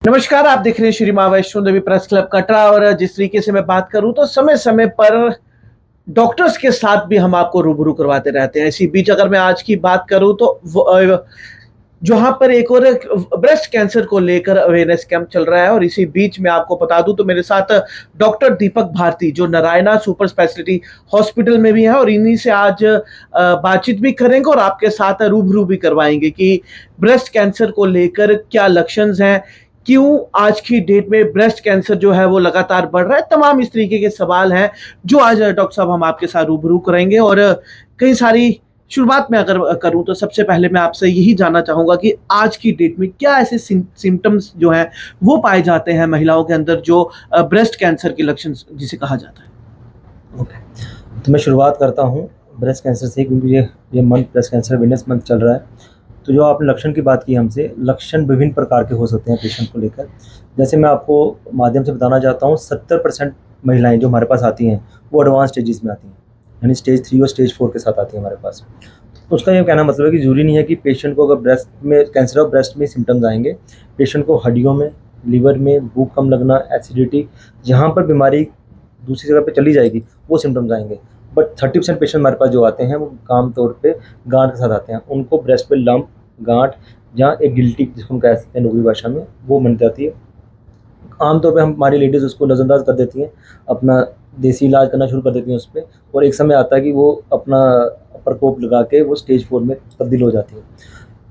नमस्कार, आप देख रहे हैं श्री माँ वैष्णो देवी प्रेस क्लब कटरा। और जिस तरीके से मैं बात करूं तो समय समय पर डॉक्टर्स के साथ भी हम आपको रूबरू करवाते रहते हैं। इसी बीच अगर मैं आज की बात करूं तो जहां पर एक और ब्रेस्ट कैंसर को लेकर अवेयरनेस कैंप चल रहा है। और इसी बीच मैं आपको बता दूं तो मेरे साथ डॉक्टर दीपक भारती जो नारायणा सुपर स्पेशलिटी हॉस्पिटल में भी है, और इन्हीं से आज बातचीत भी करेंगे और आपके साथ रूबरू भी करवाएंगे कि ब्रेस्ट कैंसर को लेकर क्या लक्षण हैं, क्यों आज की डेट में ब्रेस्ट कैंसर जो है वो लगातार बढ़ रहा है। तमाम इस तरीके के सवाल हैं जो आज डॉक्टर साहब हम आपके साथ रूबरू करेंगे। और कई सारी शुरुआत में अगर करूं तो सबसे पहले मैं आपसे यही जानना चाहूंगा कि आज की डेट में क्या ऐसे सिम्टम्स जो हैं वो पाए जाते हैं महिलाओं के अंदर जो ब्रेस्ट कैंसर के लक्षण जिसे कहा जाता है। ओके, तो मैं शुरुआत करता हूँ ब्रेस्ट कैंसर से, क्योंकि ये month breast cancer awareness month चल रहा है। तो जो आपने लक्षण की बात की हमसे, लक्षण विभिन्न प्रकार के हो सकते हैं पेशेंट को लेकर। जैसे मैं आपको माध्यम से बताना चाहता हूँ, 70% महिलाएं जो हमारे पास आती हैं वो एडवांस स्टेजेस में आती हैं, यानी स्टेज 3 और स्टेज 4 के साथ आती है हमारे पास। तो उसका ये कहना मतलब है कि ज़रूरी नहीं है कि पेशेंट को अगर ब्रेस्ट में कैंसर ऑफ ब्रेस्ट में सिम्टम्स आएंगे, पेशेंट को हड्डियों में, लीवर में, भूख कम लगना, एसिडिटी, जहाँ पर बीमारी दूसरी जगह पे चली जाएगी वो सिम्टम्स आएंगे। बट 30% पेशेंट हमारे पास जो आते हैं वो आम तौर पे गांठ के साथ आते हैं। उनको ब्रेस्ट पे लंप, गांठ, जहाँ एक गिल्टी जिसको हम कह सकते हैं नोबरी भाषा में, वो बन जाती है। आमतौर पे हमारी लेडीज़ उसको नज़रअंदाज कर देती हैं, अपना देसी इलाज करना शुरू कर देती हैं उस पर, और एक समय आता है कि वो अपना प्रकोप लगा के वो स्टेज 4 में तब्दील हो जाती है।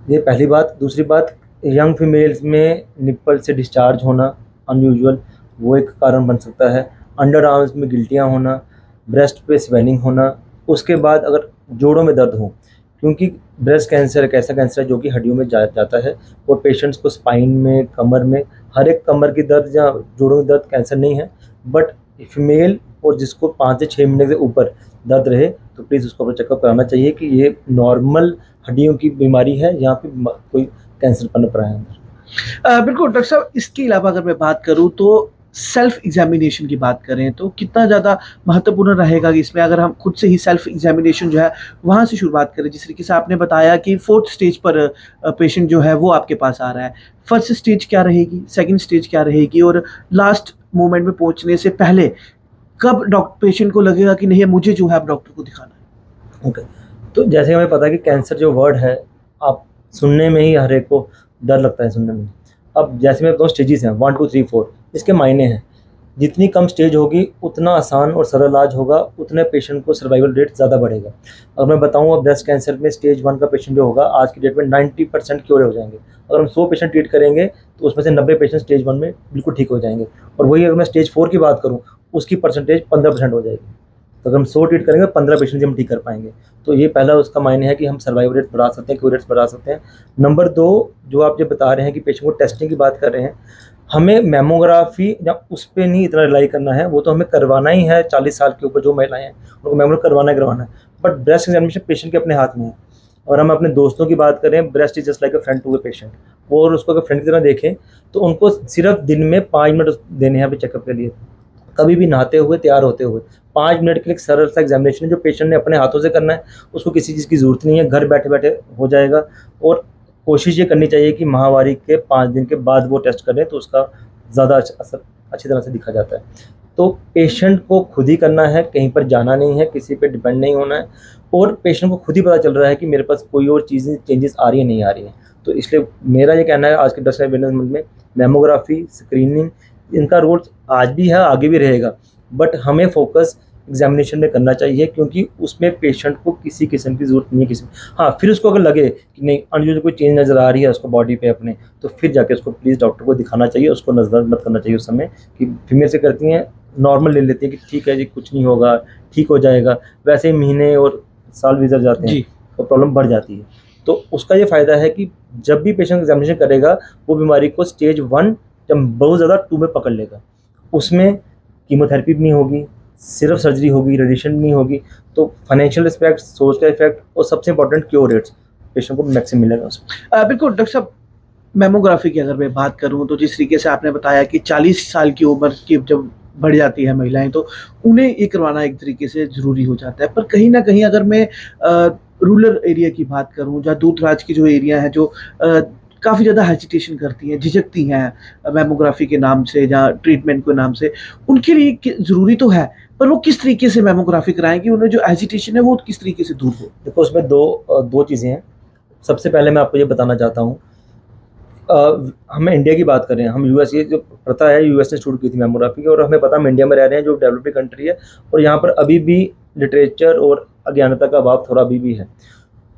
ये पहली बात। दूसरी बात, यंग फीमेल्स में निप्पल से डिस्चार्ज होना अनयूजुअल, वो एक कारण बन सकता है। अंडर आर्म्स में गिल्टियाँ होना, ब्रेस्ट पे स्वेलिंग होना। उसके बाद अगर जोड़ों में दर्द हो, क्योंकि ब्रेस्ट कैंसर एक ऐसा कैंसर है जो कि हड्डियों में जाता है, और पेशेंट्स को स्पाइन में, कमर में, हर एक कमर की दर्द या जोड़ों में दर्द कैंसर नहीं है। बट फीमेल और जिसको 5 से 6 महीने से ऊपर दर्द रहे तो प्लीज़ उसको अपना चेकअप कराना चाहिए कि ये नॉर्मल हड्डियों की बीमारी है, यहाँ पे कोई कैंसर पनप रहा है अंदर। बिल्कुल डॉक्टर साहब, इसके अलावा अगर मैं बात करूं तो सेल्फ एग्जामिनेशन की बात करें तो कितना ज़्यादा महत्वपूर्ण रहेगा कि इसमें अगर हम खुद से ही सेल्फ एग्जामिनेशन जो है वहाँ से शुरुआत करें। जिस तरीके से आपने बताया कि 4th स्टेज पर पेशेंट जो है वो आपके पास आ रहा है, फर्स्ट स्टेज क्या रहेगी, सेकंड स्टेज क्या रहेगी, और लास्ट मोमेंट में पहुँचने से पहले कब डॉक्टर पेशेंट को लगेगा कि नहीं मुझे जो है अब डॉक्टर को दिखाना है। ओके, तो जैसे हमें पता है कि कैंसर जो वर्ड है, आप सुनने में ही हर एक को डर लगता है सुनने में। अब जैसे मेरे 2 स्टेजेस हैं, 1 2 3 4, इसके मायने हैं। जितनी कम स्टेज होगी उतना आसान और सरल इलाज होगा, उतने पेशेंट को सर्वाइवल रेट ज़्यादा बढ़ेगा। अगर मैं बताऊँ, अब ब्रेस्ट कैंसर में स्टेज 1 का पेशेंट जो होगा आज की डेट में 90% क्योर हो जाएंगे। अगर हम 100 पेशेंट ट्रीट करेंगे तो उसमें से 90 पेशेंट स्टेज 1 में बिल्कुल ठीक हो जाएंगे। और वही अगर मैं स्टेज 4 की बात करूँ, उसकी परसेंटेज 15% हो जाएगी। तो अगर हम 100 ट्रीट करेंगे 15 पेशेंट हम ठीक कर पाएंगे। तो ये पहला उसका मायने है कि हम सर्वाइवल रेट बढ़ा सकते हैं, क्योर रेट्स बढ़ा सकते हैं। नंबर 2, जो आप जो बता रहे हैं कि पेशेंट को टेस्टिंग की बात कर रहे हैं, हमें मैमोग्राफी या उस पर नहीं इतना रिलाई करना है, वो तो हमें करवाना ही है। 40 साल के ऊपर जो महिलाएं हैं उनको मैमोग्राफी करवाना है। बट ब्रेस्ट एग्जामिनेशन पेशेंट के अपने हाथ में है। और हम अपने दोस्तों की बात करें, breast is just like a friend to a patient, और उसको अगर फ्रेंड की तरह देखें तो उनको सिर्फ दिन में 5 मिनट देने हैं अभी चेकअप के लिए। कभी भी नहाते हुए, तैयार होते हुए 5 मिनट के लिए एक सरल सा एग्जामिनेशन है जो पेशेंट ने अपने हाथों से करना है। उसको किसी चीज़ की ज़रूरत नहीं है, घर बैठे बैठे हो जाएगा। और कोशिश ये करनी चाहिए कि माहवारी के 5 दिन के बाद वो टेस्ट करें तो उसका ज़्यादा असर अच्छी तरह से दिखा जाता है। तो पेशेंट को खुद ही करना है, कहीं पर जाना नहीं है, किसी पे डिपेंड नहीं होना है। और पेशेंट को खुद ही पता चल रहा है कि मेरे पास कोई और चीज़ें चेंजेस आ रही है, नहीं आ रही है। तो इसलिए मेरा ये कहना है आज के ब्रेस्ट अवेयरनेस मंथ में मैमोग्राफी, स्क्रीनिंग, इनका रोल आज भी है, आगे भी रहेगा। बट हमें फोकस एग्जामिनेशन में करना चाहिए, क्योंकि उसमें पेशेंट को किसी किस्म की ज़रूरत नहीं है किसी। हाँ, फिर उसको अगर लगे कि नहीं अनयूजुअल कोई चेंज नज़र आ रही है उसको बॉडी पे अपने, तो फिर जाके उसको प्लीज़ डॉक्टर को दिखाना चाहिए। उसको नज़र मत करना चाहिए उस समय कि फीमेल से करती हैं नॉर्मल ले लेती हैं कि ठीक है जी कुछ नहीं होगा, ठीक हो जाएगा। वैसे ही महीने और साल गुजर जाते हैं तो प्रॉब्लम बढ़ जाती है। तो उसका ये फ़ायदा है कि जब भी पेशेंट एग्जामिनेशन करेगा वो बीमारी को स्टेज 1 जब बहुत ज़्यादा 2 में पकड़ लेगा। उसमें कीमोथेरेपी भी नहीं होगी, सिर्फ सर्जरी होगी, रेडिएशन नहीं होगी। तो फाइनेंशियल इफेक्ट, सोच का इफेक्ट, और सबसे इंपॉर्टेंट क्योर रेट्स पेशेंट को मैक्सिमम मिलेगा उसमें। बिल्कुल डॉक्टर साहब, मैमोग्राफी की अगर मैं बात करूं तो जिस तरीके से आपने बताया कि 40 साल की उम्र की जब बढ़ जाती है महिलाएं तो उन्हें ये करवाना एक तरीके से ज़रूरी हो जाता है। पर कहीं ना कहीं अगर मैं रूरल एरिया की बात करूं या दूर दराज की जो एरिया है जो काफ़ी ज़्यादा हेजिटेशन करती हैं, झिझकती हैं मैमोग्राफी के नाम से या ट्रीटमेंट के नाम से, उनके लिए ज़रूरी तो है, पर वो किस तरीके से मैमोग्राफी कराएं कि उन्हें जो हेजिटेशन है वो किस तरीके से दूर हो? देखो, उसमें दो चीज़ें हैं। सबसे पहले मैं आपको ये बताना चाहता हूँ, हम इंडिया की बात करें, हम यूएस, ये जो प्रथा है यूएस ने शुरू की थी मेमोग्राफी की, और हमें पता हम इंडिया में रह रहे हैं जो डेवलपिंग कंट्री है, और यहाँ पर अभी भी लिटरेचर और अज्ञानता का अभाव थोड़ा अभी भी है।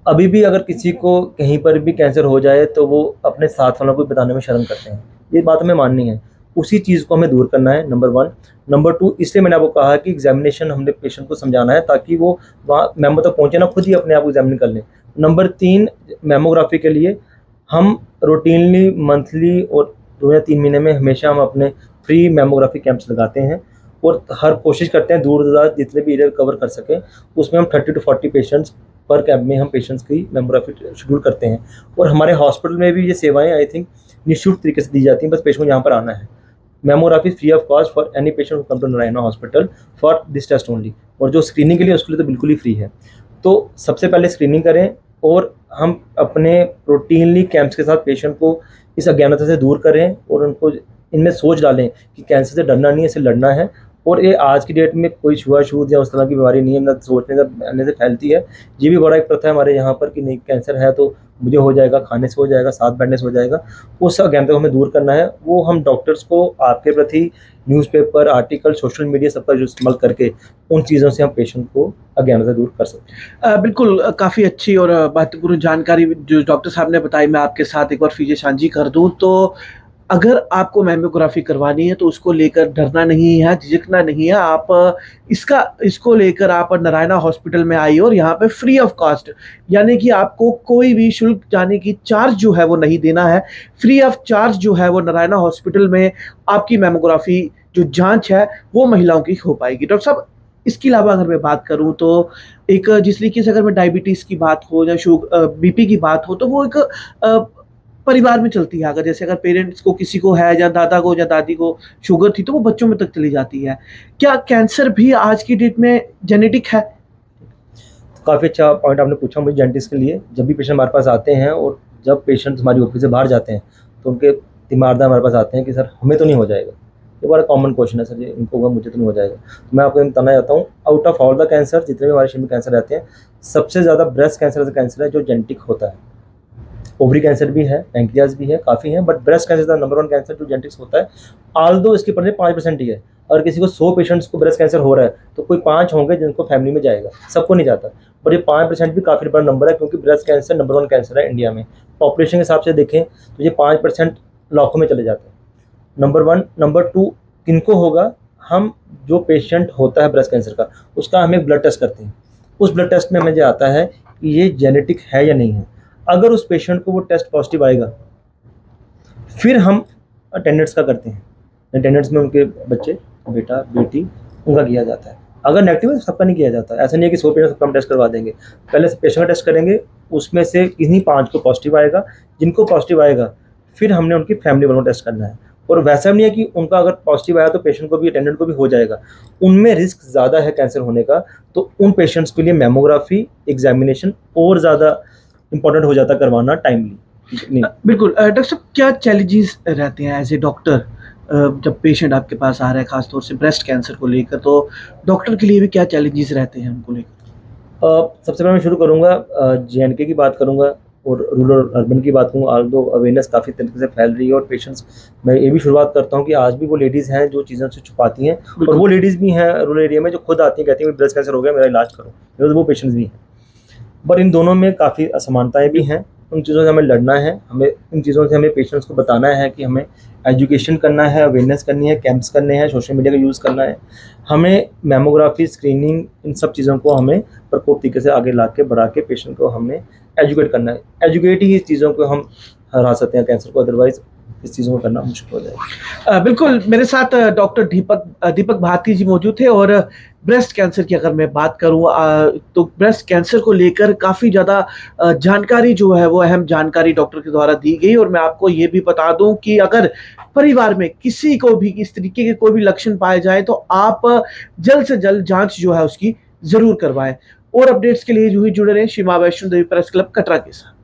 अभी भी अगर किसी को कहीं पर भी कैंसर हो जाए तो वो अपने साथ वालों को बताने में शर्म करते हैं। ये बात हमें माननी है, उसी चीज़ को हमें दूर करना है, नंबर 1। नंबर 2, इसलिए मैंने आपको कहा कि एग्जामिनेशन हमने पेशेंट को समझाना है ताकि वो वहाँ मेमो तक पहुँचे ना, खुद ही अपने आप को एग्जामिन कर लें। नंबर 3, मेमोग्राफी के लिए हम रूटीनली मंथली और 2 या 3 महीने में हमेशा हम अपने फ्री मेमोग्राफी कैंप्स लगाते हैं, और हर कोशिश करते हैं दूर दराज जितने भी एरिया कवर कर सकें उसमें हम 30 to 40 पेशेंट्स पर कैंप में हम पेशेंट्स की मेमोग्राफी शेड्यूल करते हैं। और हमारे हॉस्पिटल में भी ये सेवाएं आई थिंक निःशुल्क तरीके से दी जाती हैं, बस पेशेंट को यहाँ पर आना है। Mammography free of cost for any patient come to Narayana hospital for this test only. और जो स्क्रीनिंग के लिए उसके लिए तो बिल्कुल ही फ्री है। तो सबसे पहले स्क्रीनिंग करें, और हम अपने रूटीनली कैंप्स के साथ पेशेंट को इस अज्ञानता से दूर करें और उनको इनमें सोच डालें कि कैंसर से डरना नहीं है, इससे लड़ना है। और ये आज की डेट में कोई छुआछूत या उस तरह की बीमारी नहीं है, ना सोचने से बनने से फैलती है। ये भी बड़ा एक प्रथा है हमारे यहाँ पर कि नहीं, कैंसर है तो मुझे हो जाएगा, खाने से हो जाएगा, साथ बैठने से हो जाएगा। उस अज्ञानता को हमें दूर करना है। वो हम डॉक्टर्स को आपके प्रति न्यूज़पेपर, आर्टिकल, सोशल मीडिया सबका जो इस्तेमाल करके उन चीज़ों से हम पेशेंट को अज्ञानता दूर कर सकते हैं। बिल्कुल, काफ़ी अच्छी और महत्वपूर्ण जानकारी जो डॉक्टर साहब ने बताई, मैं आपके साथ एक बार फिर साझी कर दूँ तो अगर आपको मैमोग्राफी करवानी है तो उसको लेकर डरना नहीं है, झिझकना नहीं है। आप इसको लेकर आप नारायणा हॉस्पिटल में आइए और यहाँ पे फ्री ऑफ कॉस्ट, यानी कि आपको कोई भी शुल्क जाने की चार्ज जो है वो नहीं देना है। फ्री ऑफ चार्ज जो है वो नारायणा हॉस्पिटल में आपकी मैमोग्राफी जो जाँच है वो महिलाओं की हो पाएगी। डॉक्टर साहब, इसके अलावा अगर मैं बात करूँ तो एक जिस तरीके से अगर मैं डायबिटीज़ की बात हो या बीपी की बात हो तो वो एक परिवार में चलती है। अगर जैसे अगर पेरेंट्स को किसी को है या दादा को या दादी को शुगर थी तो वो बच्चों में तक चली जाती है। क्या कैंसर भी आज की डेट में जेनेटिक है? काफ़ी अच्छा पॉइंट आपने पूछा मुझे जेनेटिक्स के लिए। जब भी पेशेंट हमारे पास आते हैं और जब पेशेंट हमारी ओपी से बाहर जाते हैं तो उनके तीमारदार हमारे पास आते हैं कि सर हमें तो नहीं हो जाएगा। ये बड़ा कॉमन क्वेश्चन है, सर ये इनको होगा, मुझे तो नहीं हो जाएगा। तो मैं आपको बताना चाहता हूँ, out of all the cancer जितने भी हमारे शरीर में कैंसर रहते हैं, सबसे ज़्यादा ब्रेस्ट कैंसर ऐसा कैंसर है जो जेनेटिक होता है। ओवरी कैंसर भी है, पैंक्रियाज भी है, काफ़ी हैं, but breast cancer number 1 cancer जो जेनेटिक्स होता है। आल्दो इसकी परसेंटेज 5% ही है। अगर किसी को 100 पेशेंट्स को ब्रेस्ट कैंसर हो रहा है तो कोई 5 होंगे जिनको फैमिली में जाएगा, सबको नहीं जाता। और ये 5% भी काफ़ी बड़ा नंबर है, क्योंकि ब्रेस्ट कैंसर नंबर 1 कैंसर है इंडिया में। पॉपुलेशन के हिसाब से देखें तो ये 5% लाखों में चले जाते हैं। नंबर 1। नंबर 2, किनको होगा, हम जो पेशेंट होता है ब्रेस्ट कैंसर का उसका हम एक ब्लड टेस्ट करते हैं। उस ब्लड टेस्ट में हमें जो आता है कि ये जेनेटिक है या नहीं है। अगर उस पेशेंट को वो टेस्ट पॉजिटिव आएगा फिर हम अटेंडेंट्स का करते हैं। अटेंडेंट्स में उनके बच्चे, बेटा बेटी, उनका किया जाता है। अगर नेगेटिव है तो सबका नहीं किया जाता। ऐसा नहीं है कि 100 पेशेंट सबका हम टेस्ट करवा देंगे। पहले पेशेंट का टेस्ट करेंगे, उसमें से किन्हीं 5 को पॉजिटिव आएगा। जिनको पॉजिटिव आएगा फिर हमने उनकी फैमिली वालों को टेस्ट करना है। और वैसा नहीं है कि उनका अगर पॉजिटिव आया तो पेशेंट को भी, अटेंडेंट को भी हो जाएगा। उनमें रिस्क ज़्यादा है कैंसर होने का, तो उन पेशेंट्स के लिए मेमोग्राफी एग्जामिनेशन और ज़्यादा इंपॉर्टेंट हो जाता करवाना टाइमली। बिल्कुल। डॉक्टर साहब, क्या चैलेंजेस रहते हैं एज ए डॉक्टर जब पेशेंट आपके पास आ रहा है, खासतौर से ब्रेस्ट कैंसर को लेकर, तो डॉक्टर के लिए भी क्या चैलेंजेस रहते हैं उनको लेकर? सबसे पहले मैं शुरू करूँगा JNK की बात करूँगा और रूरल अर्बन की बात करूँगा। आल्दो अवेयरनेस काफ़ी तरीके से फैल रही है और पेशेंट्स, मैं ये भी शुरुआत करता हूँ कि आज भी वो लेडीज़ हैं जो चीज़ों से छुपाती हैं, और वो लेडीज़ भी हैं रूरल एरिया में जो खुद आती हैं, कहती हैं ब्रेस्ट कैंसर हो गया, मेरा इलाज करो। तो वो पेशेंट्स भी हैं, पर इन दोनों में काफ़ी असमानताएं भी हैं। उन चीज़ों से हमें लड़ना है, हमें इन चीज़ों से हमें पेशेंट्स को बताना है कि हमें एजुकेशन करना है, अवेयरनेस करनी है, कैंप्स करने हैं, सोशल मीडिया का यूज़ करना है। हमें मेमोग्राफी, स्क्रीनिंग, इन सब चीज़ों को हमें प्रकोप तरीके से आगे ला के बढ़ा के पेशेंट को हमें एजुकेट करना है। एजुकेट ही इस चीज़ों को हम हरा सकते हैं कैंसर को, अदरवाइज़ इस चीज़ों को करना मुश्किल हो जाएगा। बिल्कुल, मेरे साथ डॉक्टर दीपक भारती जी मौजूद थे। और ब्रेस्ट कैंसर की अगर मैं बात करूँ तो ब्रेस्ट कैंसर को लेकर काफ़ी ज़्यादा जानकारी जो है वो अहम जानकारी डॉक्टर के द्वारा दी गई। और मैं आपको ये भी बता दूं कि अगर परिवार में किसी को भी इस तरीके के कोई भी लक्षण पाए जाए तो आप जल्द से जल्द जांच जो है उसकी ज़रूर करवाएं। और अपडेट्स के लिए यूं ही जुड़े रहें श्री मां वैष्णो देवी प्रेस क्लब कटरा के साथ।